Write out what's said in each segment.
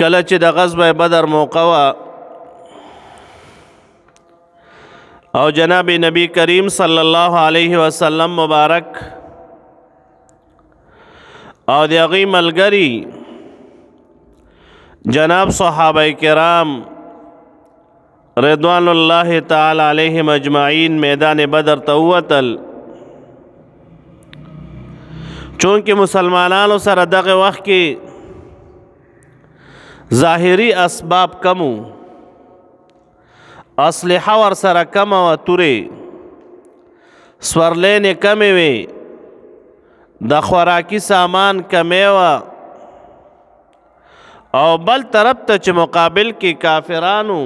کله چې د غزوه بدر موقع وه او جناب نبی کریم صلی الله علیه وسلم مبارک او د هغوی ملګري جناب صحابه کرام رضوان الله تعالی علیهم اجمعین میدان بدر ته ووتل. چونکه مسلمانانو سره دغه وخت کې ظاهري اسباب کم وو، اسلحه ورسره کمه وه، تورې سورلینې کمې وې، د خوراکي سامان کمې وه، او بل طرف ته چې مقابل کې کافرانو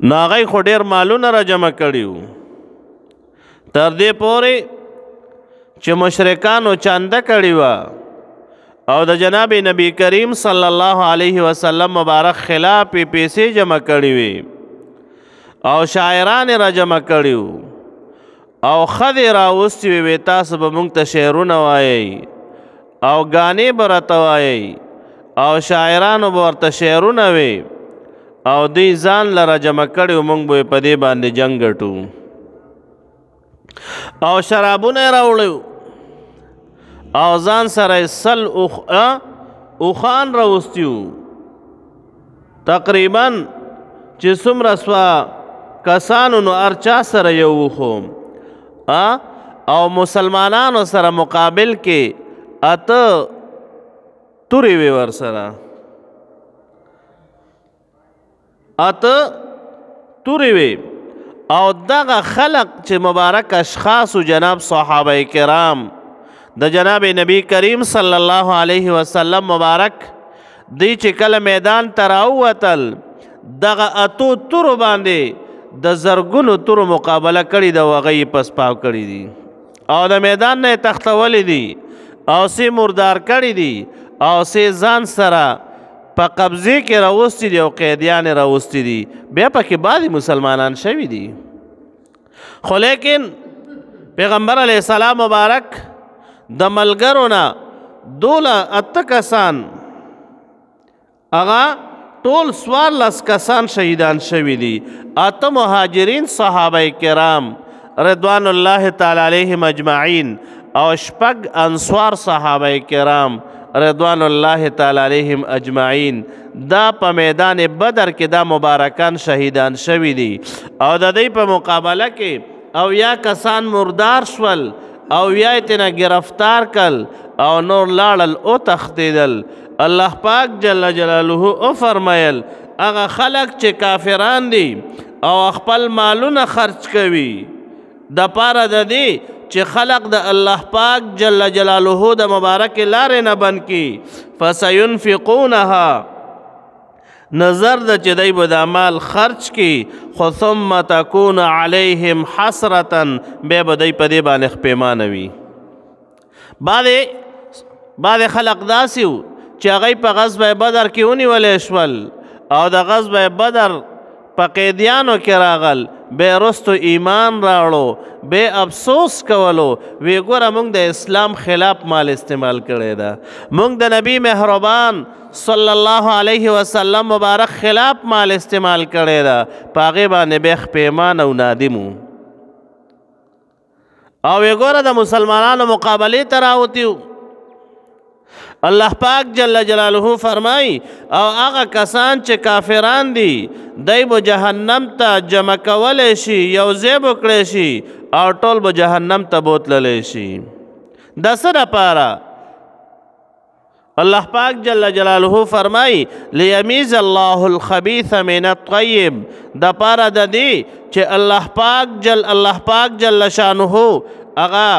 نو هغوی خو ډېر مالونه را جمع کړي وو، تر دې پورې چې مشرکانو چانده کړې وه او د جناب نبی کریم صلی الله علیه وسلم مبارک خلاف پیسې جمع کړې وې او شاعران را جمع کړي وو او ښځې راوستې وې تاسو به موږ ته شعرونه وایئ او ګانې به راته وایئ او شاعرانو به ورته شعرونه وې او دوی ځان له را جمع کړي وو، موږ به په دې باندې جنګ ګټو او شرابونه یې راوړی او ځان سره سل اوښان راوستي وو. تقریبا چې څومره سوه کسانو نو هر چا سره یو اوښ او مسلمانانو سره مقابل کې 8 تورې وې ورسره، 8 تورې وې او دغه خلق چې مبارک اشخاص جناب صحابه کرام د جناب نبی کریم صلی الله علیه وسلم مبارک دی چې کله میدان ته راووتل دغه 8 تورو باندې د زرګونو تورو مقابله کړې ده او هغه یې پسپاو کړي دي او د میدان نه یې تختولی دي او سې مردار کړي دي او سې ځان سره په قبضې کې راوستي دي او قیدیان یې راوستي دي. بیا پکې بعضې مسلمانان شوي دي، خو لیکن پیغمبر علیه السلام مبارک د ملګرو نه 8 کسان هغه ټول 14 کسان شهیدان شوي دي، 8 مهاجرین صحابه کرام رضوان الله تعالی علیهم اجمعین او 6 انصار صحابه کرام رضوان الله تعالی علیهم اجمعین دا په میدان بدر کې دا مبارکان شهیدان شوي دي او د دوی په مقابله کې او یا کسان مردار شول او یا یې تېنه گرفتار کل او نور لاړل او تښتېدل. الله پاک جل جلاله او فرمایل هغه خلق چې کافران دي او خپل مالونه خرچ کوي د پاره د دې چې خلق د الله پاک جل جلاله د مبارک لارې نه بند کی فسینفقونها نظر د چې دی به دا مال خرچ کی خو ثم تکون علیهم حسرتا بیا به دی په دې باندې پښیمانه وي. بعضې خلق داسې وو چې هغوی په غزوه بدر کې ونیولی شول او د غزوه بدر په قیدیانو کې راغل، بیا وروستو ایمان راوړو، بیا افسوس کولو وی ګوره موږ د اسلام خلاف مال استعمال کړی ده، موږ د نبی مهربان صلی الله علیه وسلم مبارک خلاف مال استعمال کړی ده، په هغې باندې بیا پښیمان او نادم وو او وی ګوره د مسلمانانو مقابلې ته راوتي وو. الله پاک جل جلاله فرمای او هغه کسان چې کافران دي دی به جهنم ته جمع کولی شي، یو ځای به کړی شي او ټول به جهنم ته بوتللی شي. د څه دپاره؟ الله پاک جل جلاله فرمای لیمیز الله الخبیث من الطیب، دپاره د دې چې الله پاک جل شانه هغه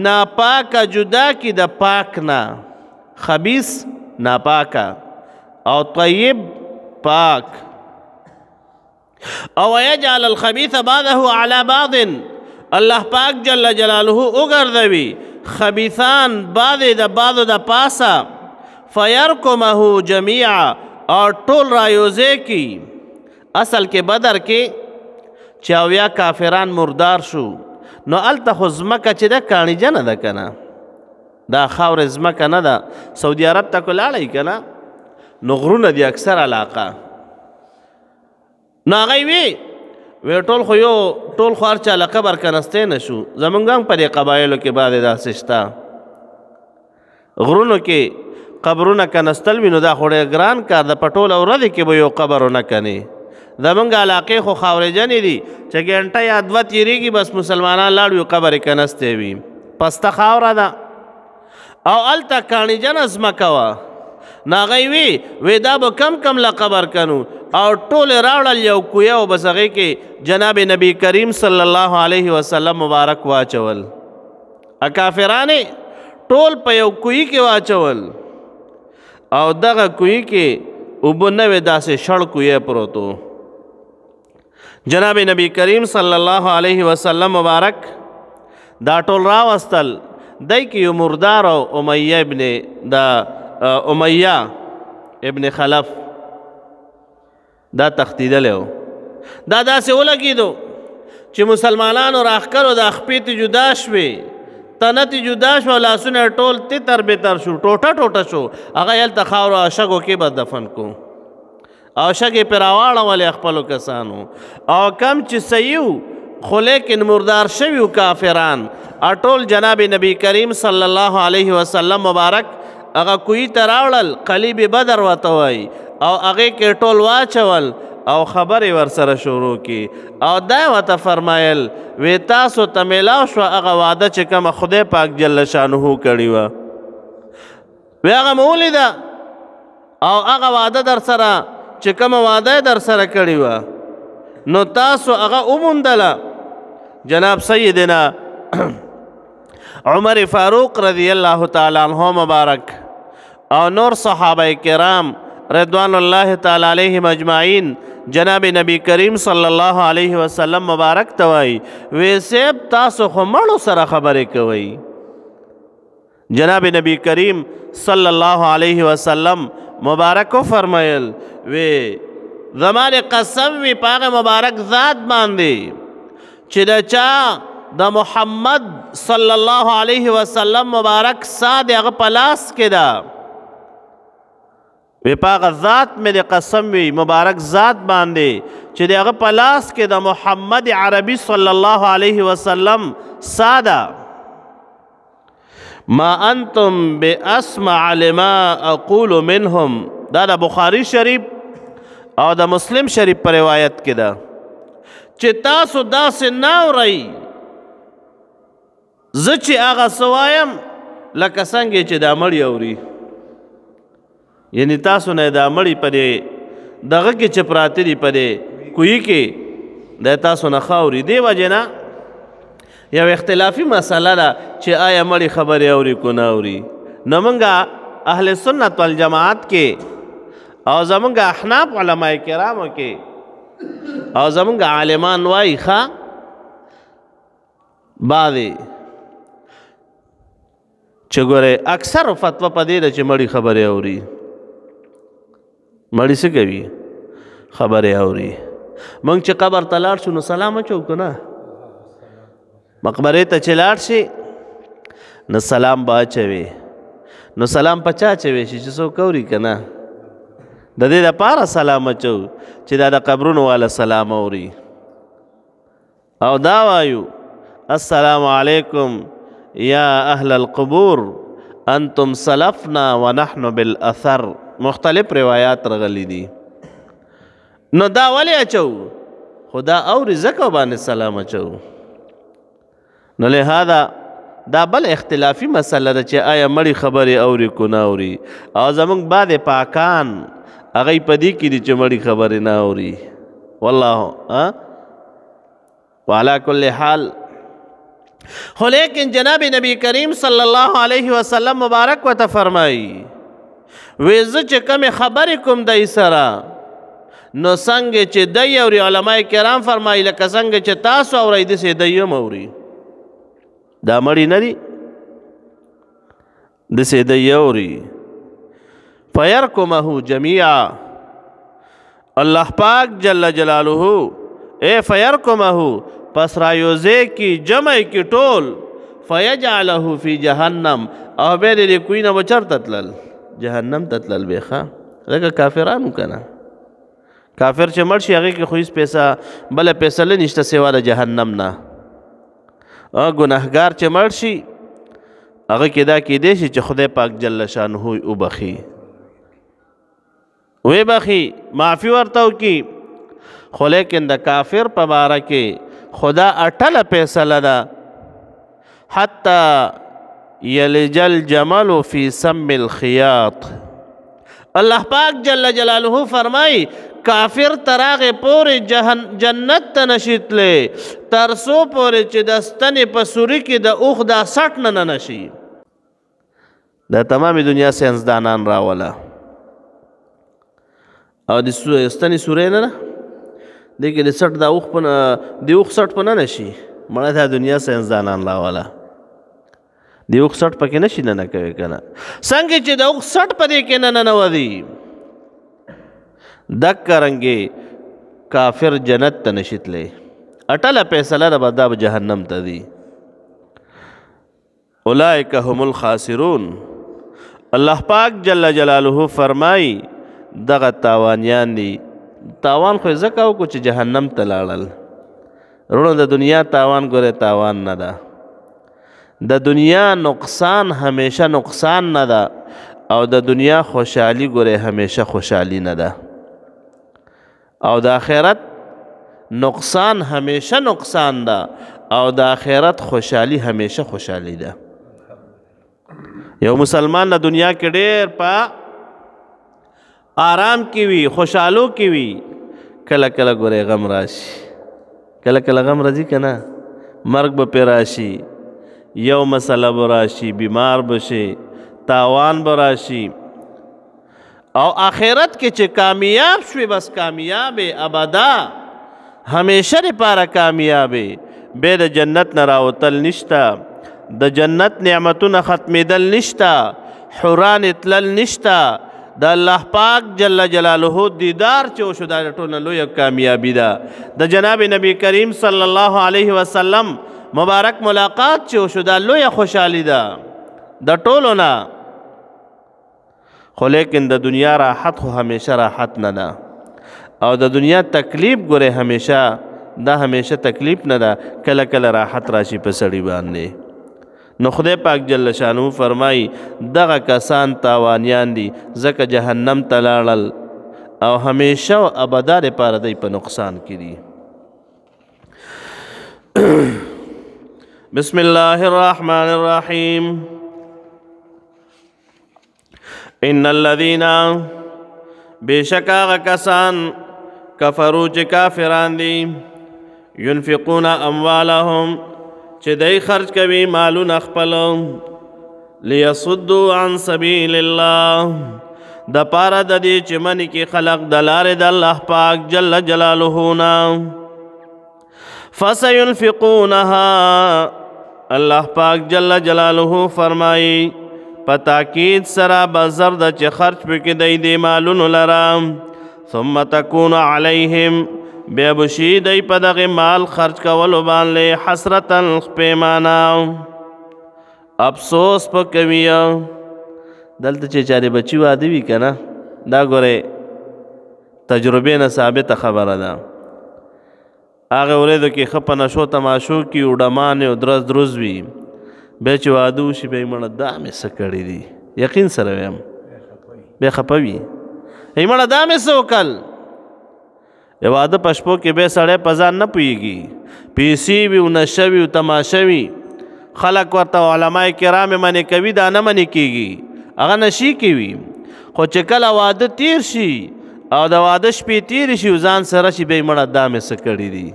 ناپاکه جدا کی د پاک نه، خبیث ناپاکه او طیب پاک، او یجعل الخبیث بعضه علی بعض، الله پاک جل جلاله وګرځوي خبیثان بعضې د بعضو د پاسه فیرکمه جمیعا او ټول رایوځای کی. اصل کې بدر کې چې 80 کافران مردار شو نو هلته خو ځمکه چې ده کاڼیجه نه ده که نه، دا خاورې ځمکه نه ده، سعودي عرب ته که لاړئ که نه نو غرونه دي اکثر علاقه. نو هغوی وی ټول خو هر چا له قبر کنستی نه شو. زمونږ هم په دې قبایلو کې بعضې داسې شته غرونو کې قبرونه کنستل وي، نو دا خو ډېر ګران کار ده. په ټوله ورځې کې به یو قبر ونه کنې. زمونږ علاقې خو خاورجنې دي چې ګنټه یا دوه تېرېږي بس مسلمانان لاړ یو قبر یې کنستی وي. پسته خاوره ده او هلته کاڼیجنه ځمکه وه. نو هغوی وی دا به کم له قبر کنو او ټول راوړل یو کویه او بس هغې کې جناب نبی کریم صلی الله علیه وسلم مبارک واچول. کافرانې ټول په یو کوی کې واچول او دغه کوی کې اوبه نه وې، داسې شړ کویه پروت و. جناب نبی کریم صلی الله علیه وسلم مبارک دا ټول راوستل. دی کې یو مردار او امیه ابن خلف دا تختیدلی و. دا داسې ولګېدو چې مسلمانانو راښکلو دا خپې ته جدا شوې، تنه ته جدا شو، لاسونه ټول تتر بتر شو، ټوټه شو. هغه هلته خاورو او شګو کې به دفن کو او شګې پرې راواړولې خپلو کسانو. او کم چې صحیح خو لیکن مردار شوي کافران ټول جناب نبی کریم صلی الله علیه وسلم مبارک هغه کوی ته راوړل، قلیب بدر ورته وایي، او هغې کې ټول واچول او خبرې ورسره شروع کی. او دا ورته فرمایل وی تاسو ته میلاو شوه هغه وعده چې کومه خدای پاک جل شانه کړې وه، وی هغه مې ولیده او هغه وعده در سره چې کومه وعده یې در سره کړې وه نو تاسو هغه وموندله. جناب سیدنا عمر فاروق رضی الله تعالی عنہ مبارک او نور صحابه کرام رضوان الله تعالی علیهم اجمعین جناب نبی کریم صلی الله علیه وسلم مبارک توای وی سیب تاسو خو مړو سره خبرې کوئ. جناب نبی کریم صلی الله علیه وسلم مبارک فرمایل وی زمانه قسم وی پاغه مبارک ذات باندې چې دا چا د محمد صلی الله علیه وسلم مبارک ساد هغه پلاس کې ده، وی پاغه ذات مې د قسم وی مبارک ذات باندې چې د هغه پلاس کې د محمد عربي صلی الله علیه وسلم ساده ما انتم باسمع لما اقول منهم. دا د بخاری شریف او د مسلم شریف پر روایت کې ده چې تاسو داسې نه اورئ زه چې هغه څه وایم لکه څنګه چې دا مړي اوري. یعنی تاسو نه دا مړي په دې دغه کې چې پراته دي په دې کوی کې د تاسو نه ښه اوري. دې وجې نه یو اختلافي مسله ده چې آیا مړي خبرې اوري که نه اوري. نو موږ اهل سنت والجماعت کې او زمونږ احناف علماء کرامو کې او زمونږ عالمان وایي ښه بعضې چې ګورې اکثر فتوا په دې ده چې مړي خبرې اوري. مړي څه کوي؟ خبرې اوري. موږ چې قبر ته لاړ شو نو سلام اچو که نه؟ مقبرې ته چې لاړ شي نو سلام به اچوي. نو سلام په چا اچوي شي چې څوک اوري که نه؟ د دې دپاره سلام اچو چې دا د قبرونو والا سلام اوري. او دا وایو السلام علیکم یا اهل القبور انتم سلفنا ونحن بالاثر. مختلف روایات رغلی دي. نو دا ولی اچو؟ خدا اوري ځکه باندې سلام اچو. نو لہذا دا بل اختلافي مسله ده چې آیا مړي خبرې اوري که نه اوري. او زمونږ بعضې پاکان هغوی په دې کې دي چې مړي خبرې نه اوري. والله وعلى كل حال خو لیکن جناب نبی کریم صلی الله علیه وسلم مبارک ورته فرمایي وی زه چې کومې خبرې کوم دی سره نو څنګه چې دی اوري علما کرام فرمایي لکه څنګه چې تاسو اورئ داسې دی هم اوري. دا مړي نه دي داسې دی اوري. فیرکمه جمیعا الله پاک جل جلاله فیرکمه پس رایوزے کی جمع کی ټول فیجعله فی جهنم او بیا دې کوی نه بچر تتلل جهنم تتلل بیخه ځکه کافرانو که نه کافر چې مړ شي هغې کې خو هېڅ پیسه بله فیصله نشته سوا د جهنم نه ګناهګار چې مړ شي هغه کې دا کیدی شي چې خدای پاک جل شانه وبخي معافي ورته وکړي خو لیکن د کافر په باره کې خدا اټله فیصله ده حتی یلج الجمل فی سم الخیاط الله پاک جل جلاله فرمای کافر تراغه پورې جنت ته نشي تللی تر څو پورې چې د ستنې په سوري کې د اوښ دا سټ نه نشي دا تمامې دنیا ساینسدانان راوله او د ستنې سورۍ نه ده دې کې د سټ د اوښ سټ په نه نشي مړه دا دنیا ساینسدانان راوله د اوښ سټ پکې نشي نه کوي که نه څنګه چې د اوښ سټ په دې کې نه ننوځي دکه رنګې کافر جنت ته نشي تللی اټله فیصله ده به دا به جهنم ته ځي اولئک هم الخاسرون الله پاک جل جلاله فرمای دغه تاوانیان دي تاوان خو یې ځکه وکړو چې جهنم ته لاړل وروڼو د دنیا تاوان ګورې تاوان نه ده د دنیا نقصان همیشه نقصان نه ده او د دنیا خوشحالي ګورې همیشه خوشحالي نه ده او د آخرت نقصان همیشه نقصان ده او د آخرت خوشحالي همیشه خوشحالي ده یو مسلمان د دنیا کې ډېر په آرام کې وي خوشحالو کې وي کله کله ګورې غم راشي کله کله غم راځي که نه مرګ به پرې راشي یو مسله به راشي بیمار به شي تاوان به راشي او آخرت کې چې کامیاب شوي بس کامیابې ابدا همیشه لپاره کامیابې بیا د جنت نه راوتل نشته د جنت نعمتونه ختمېدل نشته حوران تلل نشته د الله پاک جل جلاله دیدار چې وشو دا ټوله لویه کامیابي ده د جناب نبی کریم صلی الله علیه وسلم مبارک ملاقات چې وشو دا لویه خوشحالي ده د ټولو نه خو لیکن د دنیا راحت خو همیشه راحت نه ده او د دنیا تکلیف ګورې همیشه دا همیشه تکلیف نه ده کله کله راحت راشي په سړي باندې نو خدای پاک جل شانو فرمای دغه کسان تاوانیان دي ځکه جهنم ته لاړل او همیشه او ابدا لپاره دی په نقصان کې دي بسم الله الرحمن الرحیم ان الذين بشک هغه کسان کفرو چې کافران دي ينفقون اموالهم چې دای خرج کوي مالونه خپل لیصدوا عن سبیل الله د پاره د دې چې منی کې خلق د لارې د الله پاک جل جلاله نه فسينفقونها الله پاک جل جلاله فرمایي په تاکید سره بزر د چې خرج پکې دی د مالونو لره ثم تكون عليهم بیا بشي دی په دغه مال خرج کولو باندې حسرتا پیمانه افسوس په کوي دلته چې چارې بچي واده وي که نه دا ګورې تجربې نه ثابته خبره ده هغه ورځو کې ښه په نشو تماشو کې وډمانې او درز وي بیا چې واده وشي بیا یې مړه دا مې څه کړي دي یقین سره ویم بیا خفه وي ای مړه دا مې څه وکړل یو واده په شپو کې بیا سړی په ځان نه پوهېږي پیسې وي او نشه وي او تماشه وي خلک ورته علما کرام منې کوي دا نه منې کېږي هغه نشي کې وي خو چې کله واده تیر شي او د واده شپې تیرې شي ځان سره شي بیا یې مړه دا مې څه کړي دي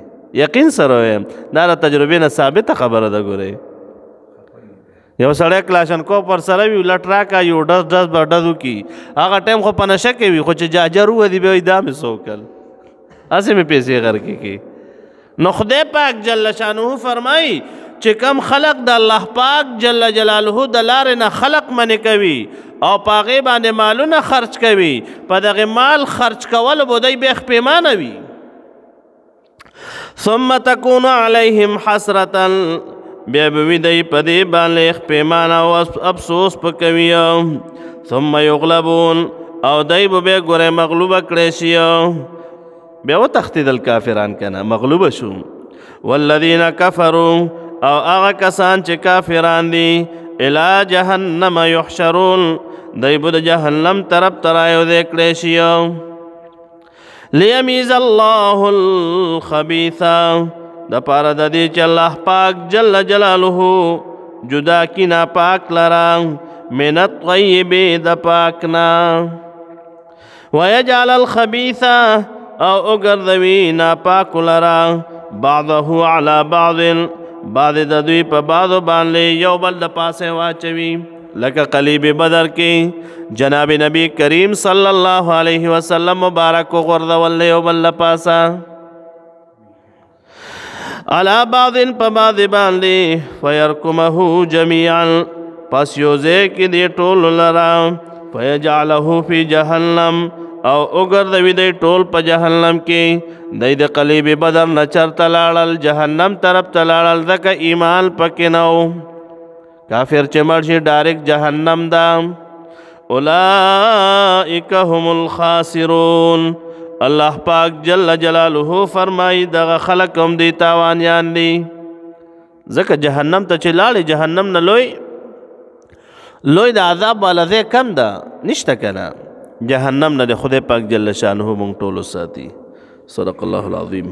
یقین سره ویم دا د تجربې نه ثابته خبره ده ګورئ یو سړی کلاشنکو پر سره وي لټ راکا یو ډز به ډز وکړي هغه ټایم خو په نشه کې وي خو چې جاجر وودي بیا وایي دا مې څه وکړل هسې مې پیسې غرقې کړي نو خدای پاک جل شانه فرمایي چې کم خلق د الله پاک جل جلاله د لارې نه خلق منې کوي او په هغې باندې مالونه خرج کوي په دغې مال خرج کولو به دی بیا پیمانه وي ثم تكون عليهم حسرة بیا به وي دی په دې باندې پیمانه او افسوس په کوي ثم یغلبون او دای به ګوره مغلوبه کړی شي بیا وتښتېدل کافران کنه مغلوبه شو والذین کفروا او هغه کسان چې کافران دي الی جهنم یحشرون دای به د جهنم طرف ته رایوځای کړی شي لیمیز الله الخبیث د پاره د دې چې الله پاک جل جلاله جدا کی ناپاک لرا من الطیب د پاکنا ویجعل الخبیث او اگردوی ناپاک لرا بعضه علی بعض بعض د دوی په بعضو باندې یو بل د پاسه واچوي لکه قلیب بدر کې جناب نبی کریم صلی الله علیه وسلم مبارک غردول یو بل د پاسه علی بعض په بعض باندې فیرکمه جمیعا پس یوځای کې دی ټول لرا فیجعله فی جهنم او وګرځوي دی ټول په جهنم کې دی د قلیب بدر نه چرته لاړل جهنم طرف ته لاړل ځکه ایمان پکې نه و کافر چې مړ شي ډایرکټ جهنم ده اولئک هم الخاسرون الله پاک جل جلاله فرمایي دغه خلق هم دی تاوانیان دي ځکه جهنم ته چې لاړې جهنم نه لوی د عذاب والا ځای کم ده نشته کنه جهنم نه د خدای پاک جل شانه مونږ ټولو ساتي صدق الله العظیم